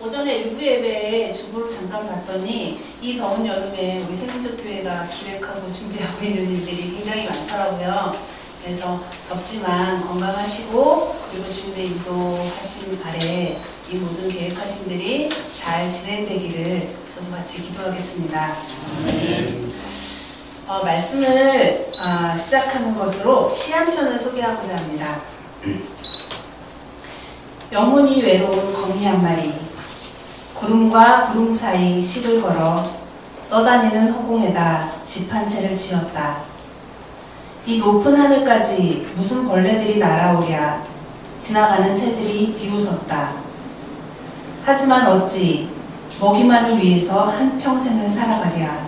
오전에 일부 예배에 주보를 잠깐 봤더니 이 더운 여름에 우리 새김적교회가 기획하고 준비하고 있는 일들이 굉장히 많더라고요. 그래서 덥지만 건강하시고 그리고 주님의 인도하심 아래 이 모든 계획하신 일이 잘 진행되기를 저도 같이 기도하겠습니다. 말씀을 시작하는 것으로 시 한 편을 소개하고자 합니다. 영혼이 외로운 거미 한 마리, 구름과 구름 사이 실을 걸어 떠다니는 허공에다 집 한 채를 지었다. 이 높은 하늘까지 무슨 벌레들이 날아오랴. 지나가는 새들이 비웃었다. 하지만 어찌 먹이만을 위해서 한평생을 살아가랴.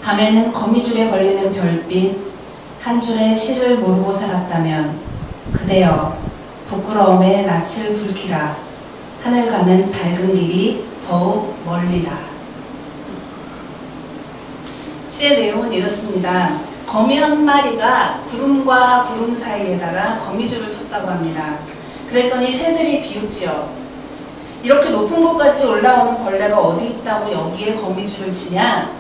밤에는 거미줄에 걸리는 별빛 한 줄의 실을 모르고 살았다면 그대여 부끄러움에 낯을 붉히라. 하늘 가는 밝은 길이 더욱 멀리라. 시의 내용은 이렇습니다. 거미 한 마리가 구름과 구름 사이에다가 거미줄을 쳤다고 합니다. 그랬더니 새들이 비웃지요. 이렇게 높은 곳까지 올라오는 벌레가 어디 있다고 여기에 거미줄을 치냐?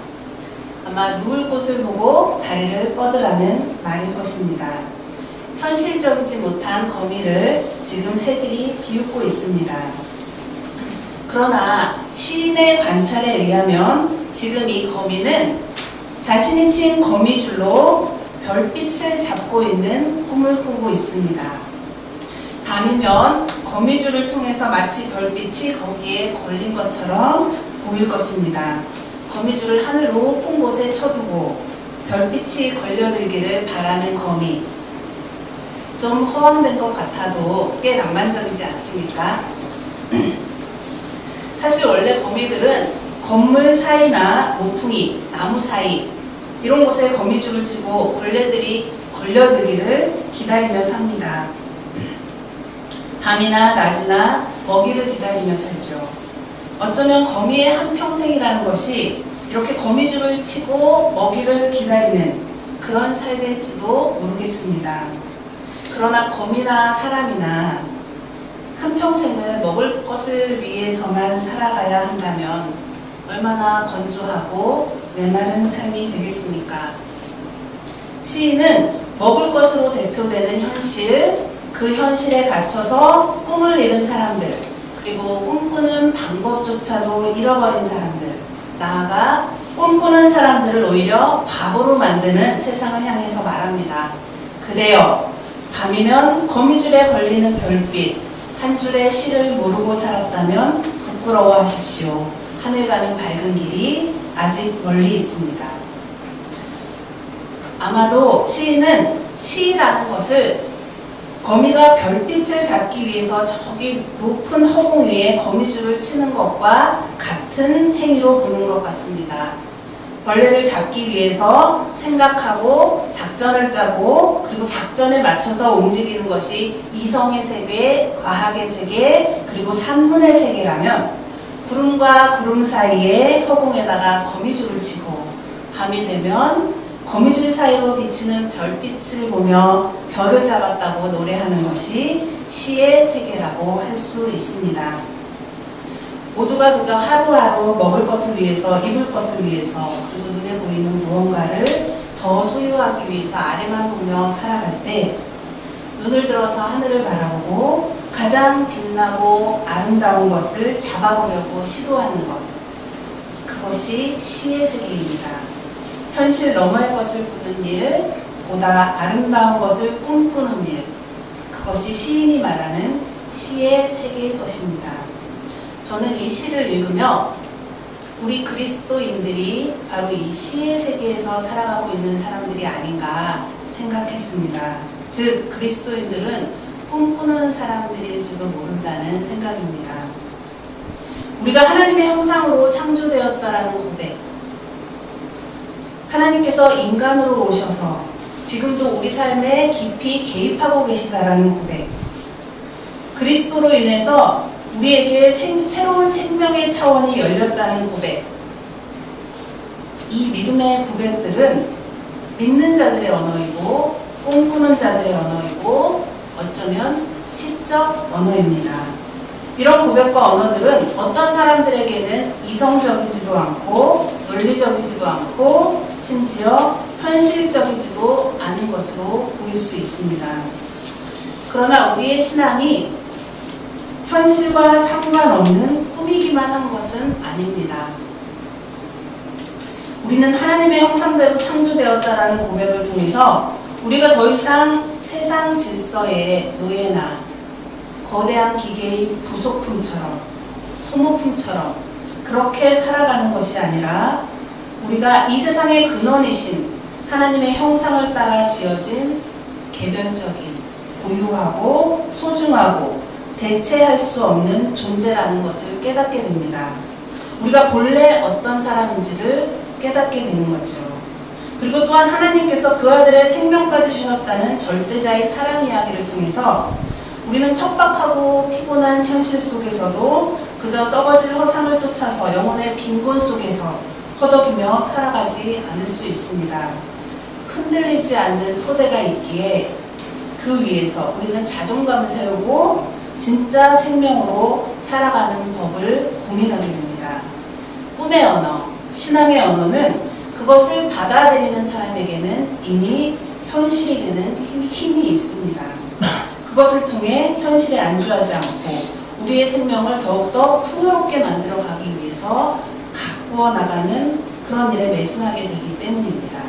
아마 누울 곳을 보고 다리를 뻗으라는 말일 것입니다. 현실적이지 못한 거미를 지금 새들이 비웃고 있습니다. 그러나 시인의 관찰에 의하면 지금 이 거미는 자신이 친 거미줄로 별빛을 잡고 있는 꿈을 꾸고 있습니다. 밤이면 거미줄을 통해서 마치 별빛이 거기에 걸린 것처럼 보일 것입니다. 거미줄을 하늘 높은 곳에 쳐두고 별빛이 걸려들기를 바라는 거미. 좀 허황된 것 같아도 꽤 낭만적이지 않습니까? 사실 원래 거미들은 건물 사이나 모퉁이, 나무 사이 이런 곳에 거미줄을 치고 벌레들이 걸려들기를 기다리며 삽니다. 밤이나 낮이나 먹이를 기다리며 살죠. 어쩌면 거미의 한평생이라는 것이 이렇게 거미줄을 치고 먹이를 기다리는 그런 삶일지도 모르겠습니다. 그러나 거미나 사람이나 한평생을 먹을 것을 위해서만 살아가야 한다면 얼마나 건조하고 메마른 삶이 되겠습니까? 시인은 먹을 것으로 대표되는 현실, 그 현실에 갇혀서 꿈을 이룬 사람들, 그리고 꿈꾸는 방법조차도 잃어버린 사람들, 나아가 꿈꾸는 사람들을 오히려 바보로 만드는 세상을 향해서 말합니다. 그대여, 밤이면 거미줄에 걸리는 별빛, 한 줄의 실을 모르고 살았다면 부끄러워하십시오. 하늘 가는 밝은 길이 아직 멀리 있습니다. 아마도 시인은 시라는 것을 거미가 별빛을 잡기 위해서 저기 높은 허공 위에 거미줄을 치는 것과 같은 행위로 보는 것 같습니다. 벌레를 잡기 위해서 생각하고 작전을 짜고 그리고 작전에 맞춰서 움직이는 것이 이성의 세계, 과학의 세계, 그리고 산문의 세계라면 구름과 구름 사이에 허공에다가 거미줄을 치고 밤이 되면 거미줄 사이로 비치는 별빛을 보며 별을 잡았다고 노래하는 것이 시의 세계라고 할 수 있습니다. 모두가 그저 하루하루 먹을 것을 위해서, 입을 것을 위해서, 그리고 눈에 보이는 무언가를 더 소유하기 위해서 아래만 보며 살아갈 때 눈을 들어서 하늘을 바라보고 가장 빛나고 아름다운 것을 잡아보려고 시도하는 것, 그것이 시의 세계입니다. 현실 너머의 것을 꾸는 일, 보다 아름다운 것을 꿈꾸는 일, 그것이 시인이 말하는 시의 세계일 것입니다. 저는 이 시를 읽으며 우리 그리스도인들이 바로 이 시의 세계에서 살아가고 있는 사람들이 아닌가 생각했습니다. 즉 그리스도인들은 꿈꾸는 사람들일지도 모른다는 생각입니다. 우리가 하나님의 형상으로 창조되었다라는 고백, 하나님께서 인간으로 오셔서 지금도 우리 삶에 깊이 개입하고 계시다라는 고백, 그리스도로 인해서 우리에게 새로운 생명의 차원이 열렸다는 고백, 이 믿음의 고백들은 믿는 자들의 언어이고 꿈꾸는 자들의 언어이고 어쩌면 시적 언어입니다. 이런 고백과 언어들은 어떤 사람들에게는 이성적이지도 않고 논리적이지도 않고 심지어 현실적이지도 않은 것으로 보일 수 있습니다. 그러나 우리의 신앙이 현실과 상관없는 꾸미기만 한 것은 아닙니다. 우리는 하나님의 형상대로 창조되었다라는 고백을 통해서 우리가 더 이상 세상 질서의 노예나 거대한 기계의 부속품처럼 소모품처럼 그렇게 살아가는 것이 아니라 우리가 이 세상의 근원이신 하나님의 형상을 따라 지어진 개별적인 고유하고 소중하고 대체할 수 없는 존재라는 것을 깨닫게 됩니다. 우리가 본래 어떤 사람인지를 깨닫게 되는 거죠. 그리고 또한 하나님께서 그 아들의 생명까지 주셨다는 절대자의 사랑 이야기를 통해서 우리는 척박하고 피곤한 현실 속에서도 그저 썩어질 허상을 쫓아서 영혼의 빈곤 속에서 허덕이며 살아가지 않을 수 있습니다. 흔들리지 않는 토대가 있기에 그 위에서 우리는 자존감을 세우고 진짜 생명으로 살아가는 법을 고민하게 됩니다. 꿈의 언어, 신앙의 언어는 그것을 받아들이는 사람에게는 이미 현실이 되는 힘이 있습니다. 그것을 통해 현실에 안주하지 않고 우리의 생명을 더욱더 풍요롭게 만들어가기 위해서 가꾸어 나가는 그런 일에 매진하게 되기 때문입니다.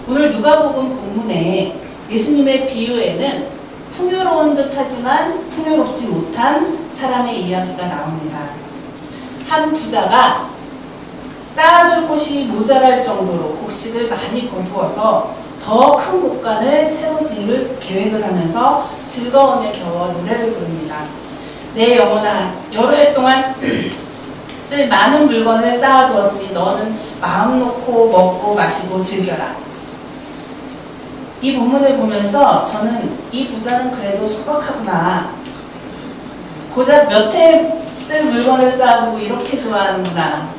오늘 누가복음 본문에 예수님의 비유에는 풍요로운 듯하지만 풍요롭지 못한 사람의 이야기가 나옵니다. 한 부자가 쌓아둘 곳이 모자랄 정도로 곡식을 많이 거두어서 더 큰 곡간을 새로 지을 계획을 하면서 즐거움에 겨워 노래를 부릅니다. 내 영혼아, 여러 해 동안 쓸 많은 물건을 쌓아두었으니 너는 마음 놓고 먹고 마시고 즐겨라. 이 본문을 보면서 저는 이 부자는 그래도 소박하구나. 고작 몇 해 쓸 물건을 쌓아두고 이렇게 좋아하는구나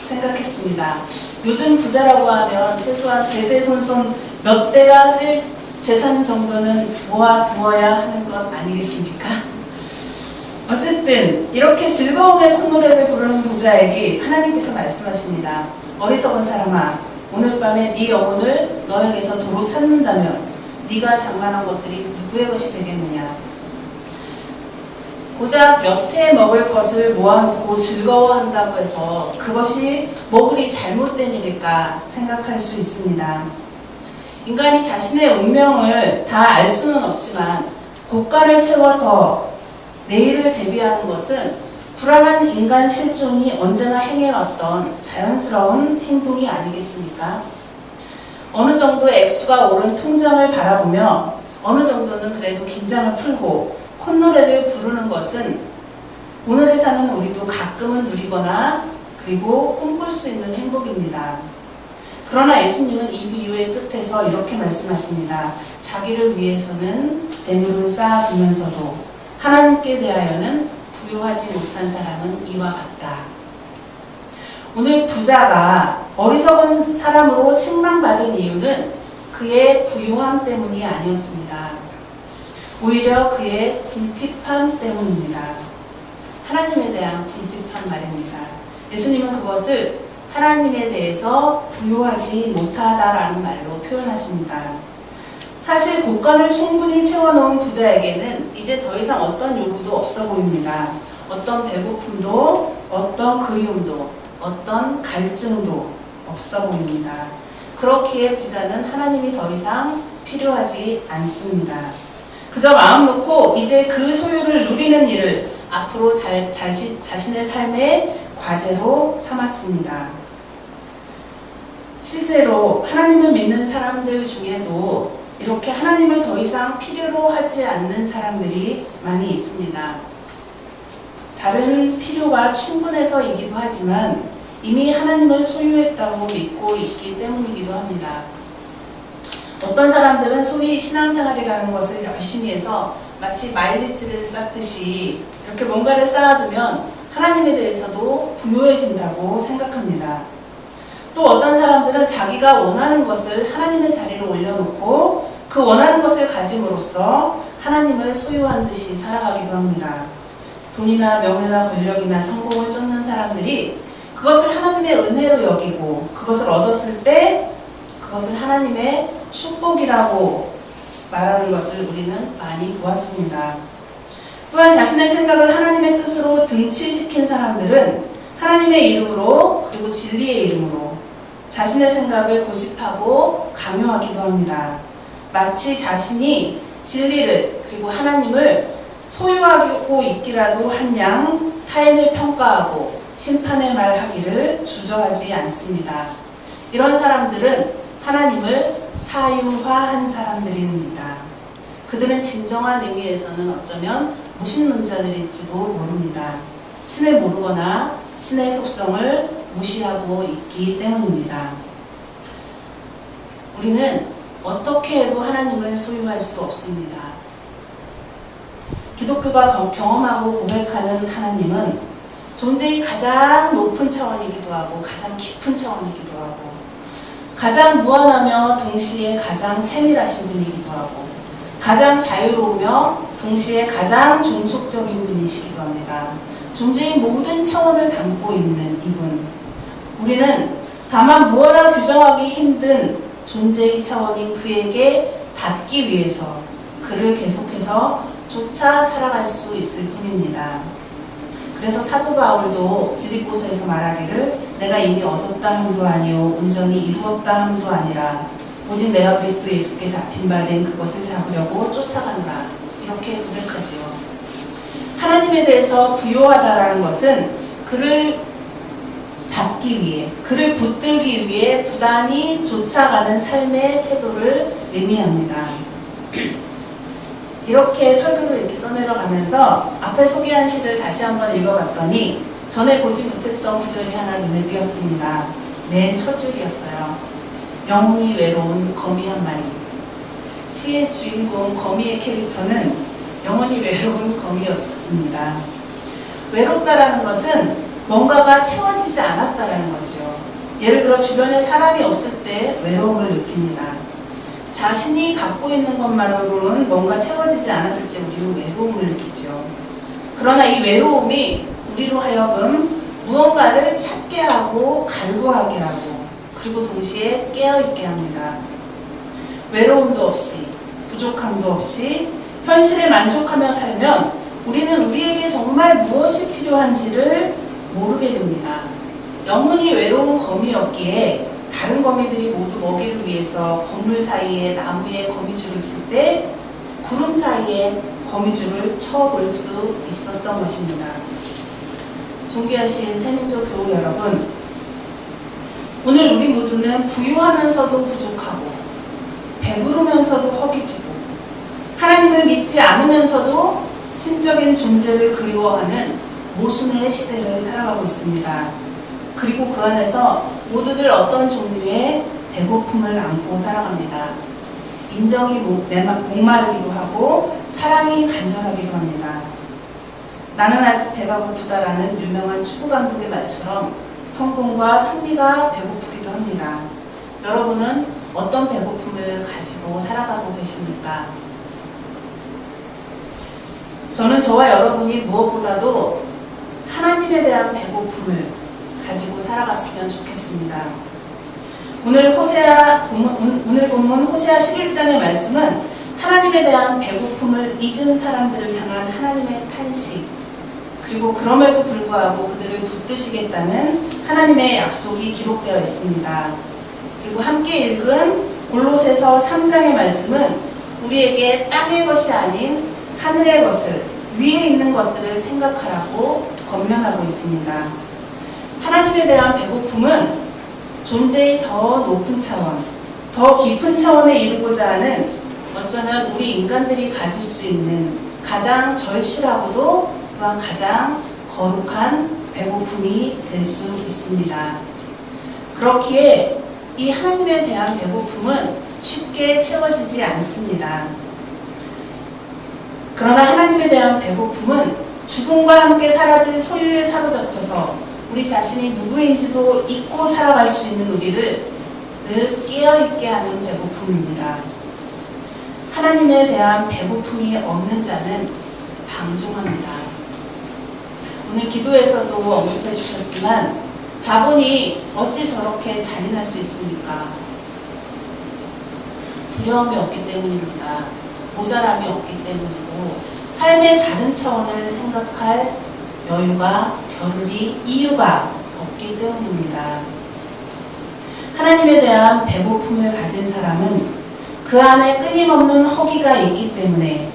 생각했습니다. 요즘 부자라고 하면 최소한 대대손손 몇 대가 쓸 재산 정도는 모아두어야 하는 것 아니겠습니까? 어쨌든 이렇게 즐거움의 콧노래를 부르는 부자에게 하나님께서 말씀하십니다. 어리석은 사람아, 오늘 밤에 네 영혼을 너에게서 도로 찾는다면 네가 장만한 것들이 누구의 것이 되겠느냐. 고작 몇 해 먹을 것을 모아놓고 즐거워한다고 해서 그것이 뭐 그리 잘못된 일일까 생각할 수 있습니다. 인간이 자신의 운명을 다 알 수는 없지만 곡간을 채워서 내일을 대비하는 것은 불안한 인간 실존이 언제나 행해왔던 자연스러운 행동이 아니겠습니까? 어느 정도 액수가 오른 통장을 바라보며 어느 정도는 그래도 긴장을 풀고 콧노래를 부르는 것은 오늘에 사는 우리도 가끔은 누리거나 그리고 꿈꿀 수 있는 행복입니다. 그러나 예수님은 이 비유의 끝에서 이렇게 말씀하십니다. 자기를 위해서는 재물을 쌓아두면서도 하나님께 대하여는 부유하지 못한 사람은 이와 같다. 오늘 부자가 어리석은 사람으로 책망받은 이유는 그의 부유함 때문이 아니었습니다. 오히려 그의 궁핍함 때문입니다. 하나님에 대한 궁핍함 말입니다. 예수님은 그것을 하나님에 대해서 부유하지 못하다라는 말로 표현하십니다. 사실 곡간을 충분히 채워놓은 부자에게는 이제 더 이상 어떤 요구도 없어 보입니다. 어떤 배고픔도, 어떤 그리움도, 어떤 갈증도 없어 보입니다. 그렇기에 부자는 하나님이 더 이상 필요하지 않습니다. 그저 마음 놓고 이제 그 소유를 누리는 일을 앞으로 자신의 삶의 과제로 삼았습니다. 실제로 하나님을 믿는 사람들 중에도 이렇게 하나님을 더 이상 필요로 하지 않는 사람들이 많이 있습니다. 다른 필요가 충분해서이기도 하지만 이미 하나님을 소유했다고 믿고 있기 때문이기도 합니다. 어떤 사람들은 소위 신앙생활이라는 것을 열심히 해서 마치 마일리지를 쌓듯이 이렇게 뭔가를 쌓아두면 하나님에 대해서도 부유해진다고 생각합니다. 또 어떤 사람들은 자기가 원하는 것을 하나님의 자리로 올려놓고 그 원하는 것을 가짐으로써 하나님을 소유한 듯이 살아가기도 합니다. 돈이나 명예나 권력이나 성공을 쫓는 사람들이 그것을 하나님의 은혜로 여기고 그것을 얻었을 때 그것을 하나님의 축복이라고 말하는 것을 우리는 많이 보았습니다. 또한 자신의 생각을 하나님의 뜻으로 등치시킨 사람들은 하나님의 이름으로 그리고 진리의 이름으로 자신의 생각을 고집하고 강요하기도 합니다. 마치 자신이 진리를 그리고 하나님을 소유하고 있기라도 한 양 타인을 평가하고 심판의 말 하기를 주저하지 않습니다. 이런 사람들은 하나님을 사유화한 사람들입니다. 그들은 진정한 의미에서는 어쩌면 무신론자들일지도 모릅니다. 신을 모르거나 신의 속성을 무시하고 있기 때문입니다. 우리는 어떻게 해도 하나님을 소유할 수 없습니다. 기독교가 경험하고 고백하는 하나님은 존재의 가장 높은 차원이기도 하고 가장 깊은 차원이기도 하고 가장 무한하며 동시에 가장 세밀하신 분이기도 하고 가장 자유로우며 동시에 가장 종속적인 분이시기도 합니다. 존재의 모든 차원을 담고 있는 이분. 우리는 다만 무어라 규정하기 힘든 존재의 차원인 그에게 닿기 위해서 그를 계속해서 쫓아 살아갈 수 있을 뿐입니다. 그래서 사도 바울도 빌립보서에서 말하기를 내가 이미 얻었다 함도 아니요 온전히 이루었다 함도 아니라 오직 내가 그리스도 예수께 잡힌 바 된 그것을 잡으려고 쫓아가노라 이렇게 고백하지요. 하나님에 대해서 부요하다라는 것은 그를 잡기 위해 그를 붙들기 위해 부단히 쫓아가는 삶의 태도를 의미합니다. 이렇게 설교를 이렇게 써내려가면서 앞에 소개한 시를 다시 한번 읽어봤더니 전에 보지 못했던 구절이 하나 눈에 띄었습니다. 맨 첫 줄이었어요. 영혼이 외로운 거미 한 마리. 시의 주인공 거미의 캐릭터는 영혼이 외로운 거미였습니다. 외롭다라는 것은 뭔가가 채워지지 않았다라는 거죠. 예를 들어 주변에 사람이 없을 때 외로움을 느낍니다. 자신이 갖고 있는 것만으로는 뭔가 채워지지 않았을 때 우리는 외로움을 느끼죠. 그러나 이 외로움이 우리로 하여금 무언가를 찾게 하고 갈구하게 하고 그리고 동시에 깨어있게 합니다. 외로움도 없이 부족함도 없이 현실에 만족하며 살면 우리는 우리에게 정말 무엇이 필요한지를 모르게 됩니다. 영혼이 외로운 거미였기에 다른 거미들이 모두 먹이를 위해서 건물 사이에 나무에 거미줄을 칠 때 구름 사이에 거미줄을 쳐볼 수 있었던 것입니다. 존귀하신 새민족 교우 여러분, 오늘 우리 모두는 부유하면서도 부족하고 배부르면서도 허기지고 하나님을 믿지 않으면서도 신적인 존재를 그리워하는 모순의 시대를 살아가고 있습니다. 그리고 그 안에서 모두들 어떤 종류의 배고픔을 안고 살아갑니다. 인정이 목마르기도 하고 사랑이 간절하기도 합니다. 나는 아직 배가 고프다라는 유명한 축구 감독의 말처럼 성공과 승리가 배고프기도 합니다. 여러분은 어떤 배고픔을 가지고 살아가고 계십니까? 저는 저와 여러분이 무엇보다도 하나님에 대한 배고픔을 가지고 살아갔으면 좋겠습니다. 오늘 본문 호세아 11장의 말씀은 하나님에 대한 배고픔을 잊은 사람들을 향한 하나님의 탄식, 그리고 그럼에도 불구하고 그들을 붙드시겠다는 하나님의 약속이 기록되어 있습니다. 그리고 함께 읽은 골로새서 3장의 말씀은 우리에게 땅의 것이 아닌 하늘의 것을, 위에 있는 것들을 생각하라고 권면하고 있습니다. 하나님에 대한 배고픔은 존재의 더 높은 차원, 더 깊은 차원에 이르고자 하는 어쩌면 우리 인간들이 가질 수 있는 가장 절실하고도 또한 가장 거룩한 배고픔이 될 수 있습니다. 그렇기에 이 하나님에 대한 배고픔은 쉽게 채워지지 않습니다. 그러나 하나님에 대한 배고픔은 죽음과 함께 사라진 소유에 사로잡혀서 우리 자신이 누구인지도 잊고 살아갈 수 있는 우리를 늘 깨어있게 하는 배고픔입니다. 하나님에 대한 배고픔이 없는 자는 방종합니다. 오늘 기도에서도 언급해 주셨지만 자본이 어찌 저렇게 잔인할 수 있습니까? 두려움이 없기 때문입니다. 모자람이 없기 때문이고 삶의 다른 차원을 생각할 여유가 겨를이 이유가 없기 때문입니다. 하나님에 대한 배고픔을 가진 사람은 그 안에 끊임없는 허기가 있기 때문에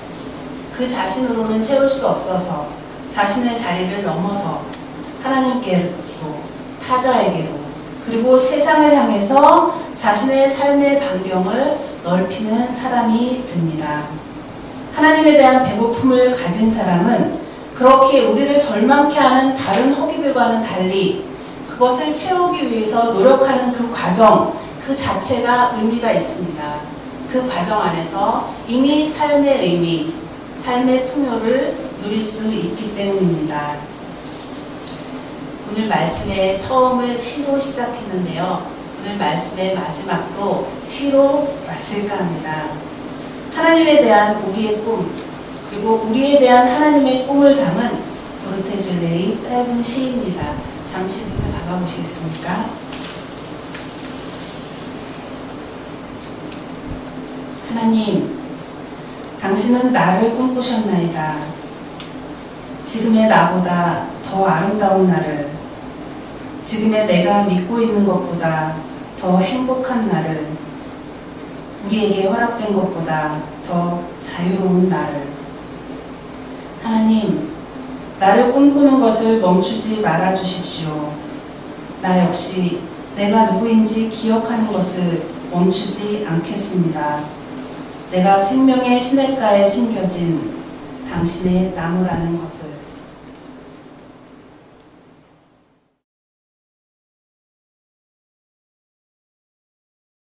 그 자신으로는 채울 수 없어서 자신의 자리를 넘어서 하나님께로 타자에게로 그리고 세상을 향해서 자신의 삶의 반경을 넓히는 사람이 됩니다. 하나님에 대한 배고픔을 가진 사람은 그렇게 우리를 절망케 하는 다른 허기들과는 달리 그것을 채우기 위해서 노력하는 그 과정, 그 자체가 의미가 있습니다. 그 과정 안에서 이미 삶의 의미, 삶의 풍요를 누릴 수 있기 때문입니다. 오늘 말씀의 처음을 시로 시작했는데요. 오늘 말씀의 마지막도 시로 마칠까 합니다. 하나님에 대한 우리의 꿈, 그리고 우리에 대한 하나님의 꿈을 담은 도르테 줄레의 짧은 시입니다. 잠시 눈을 감아보시겠습니까? 하나님, 당신은 나를 꿈꾸셨나이다. 지금의 나보다 더 아름다운 나를, 지금의 내가 믿고 있는 것보다 더 행복한 나를, 우리에게 허락된 것보다 더 자유로운 나를. 하나님, 나를 꿈꾸는 것을 멈추지 말아 주십시오. 나 역시 내가 누구인지 기억하는 것을 멈추지 않겠습니다. 내가 생명의 시냇가에 심겨진 당신의 나무라는 것을.